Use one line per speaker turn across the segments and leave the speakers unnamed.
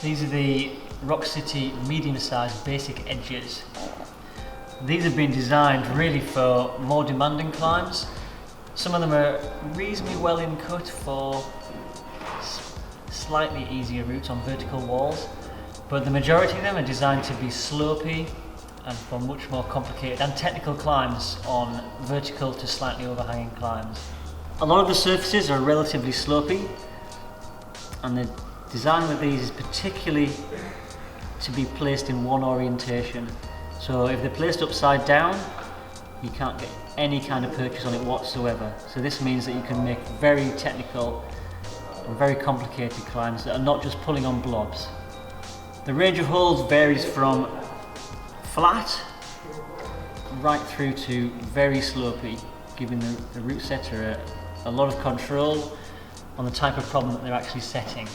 These are the Rockcity medium-sized basic edges. These have been designed really for more demanding climbs. Some of them are reasonably well in cut for slightly easier routes on vertical walls, but the majority of them are designed to be slopey and for much more complicated and technical climbs on vertical to slightly overhanging climbs. A lot of the surfaces are relatively slopey, and the design with these is particularly to be placed in one orientation. So if they're placed upside down, you can't get any kind of purchase on it whatsoever. So this means that you can make very technical and very complicated climbs that are not just pulling on blobs. The range of holds varies from flat right through to very slopey, giving the route setter a lot of control on the type of problem that they're actually setting.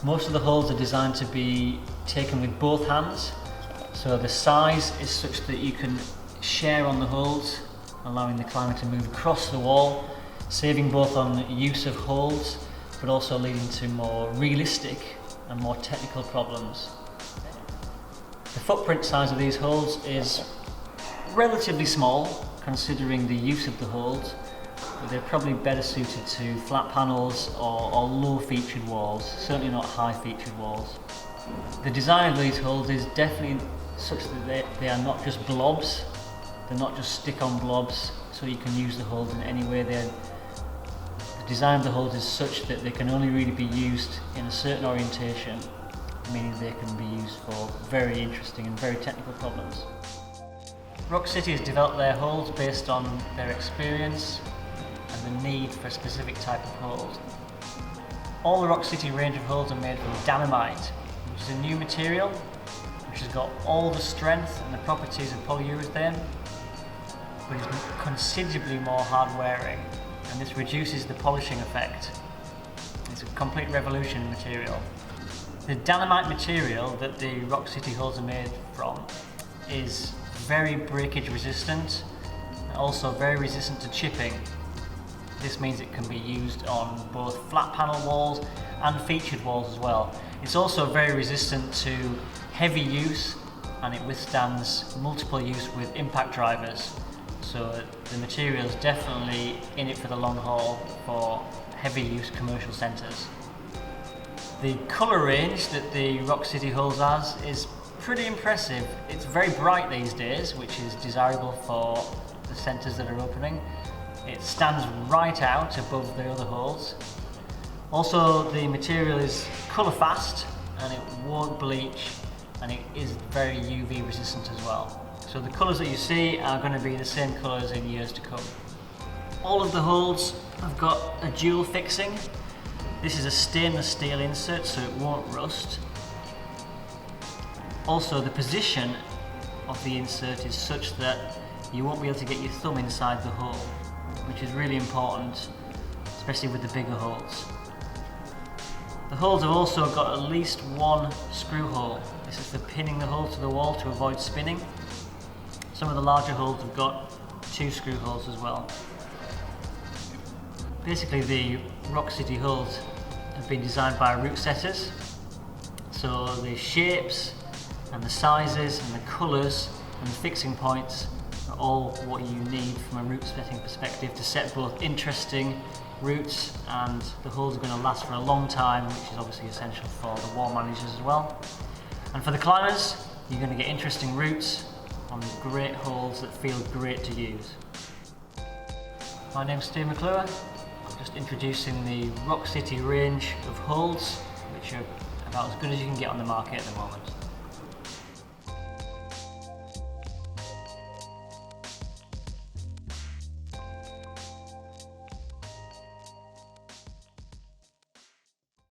Most of the holds are designed to be taken with both hands, so the size is such that you can share on the holds, allowing the climber to move across the wall, saving both on use of holds, but also leading to more realistic and more technical problems. The footprint size of these holds is relatively small, considering the use of the holds, but they're probably better suited to flat panels or low featured walls, certainly not high featured walls. The design of these holds is definitely such that they are not just blobs, they're not just stick-on blobs, so you can use the holds in any way. The design of the holds is such that they can only really be used in a certain orientation, meaning they can be used for very interesting and very technical problems. Rockcity has developed their holds based on their experience and the need for a specific type of hold. All the Rockcity range of holds are made from dynamite, which is a new material which has got all the strength and the properties of polyurethane, but is considerably more hard wearing, and this reduces the polishing effect. It's a complete revolution in material. The dynamite material that the Rockcity holds are made from is very breakage resistant and also very resistant to chipping. This means it can be used on both flat panel walls and featured walls as well. It's also very resistant to heavy use, and it withstands multiple use with impact drivers. So the material is definitely in it for the long haul for heavy use commercial centres. The colour range that the Rockcity holds has is pretty impressive. It's very bright these days, which is desirable for the centres that are opening. It stands right out above the other holds. Also, the material is colour fast and it won't bleach, and it is very UV resistant as well. So the colours that you see are going to be the same colours in years to come. All of the holds have got a dual fixing. This is a stainless steel insert, so it won't rust. Also, the position of the insert is such that you won't be able to get your thumb inside the hole, which is really important, especially with the bigger holes. The holes have also got at least one screw hole. This is for pinning the hole to the wall to avoid spinning. Some of the larger holes have got 2 screw holes as well. Basically, the Rockcity holes have been designed by route setters, so the shapes and the sizes and the colours and the fixing points are all what you need from a route setting perspective to set both interesting routes, and the holes are going to last for a long time, which is obviously essential for the wall managers as well. And for the climbers, you're going to get interesting routes on great holes that feel great to use. My name's Steve McClure. I'm just introducing the Rockcity range of holds, which are about as good as you can get on the market at the moment.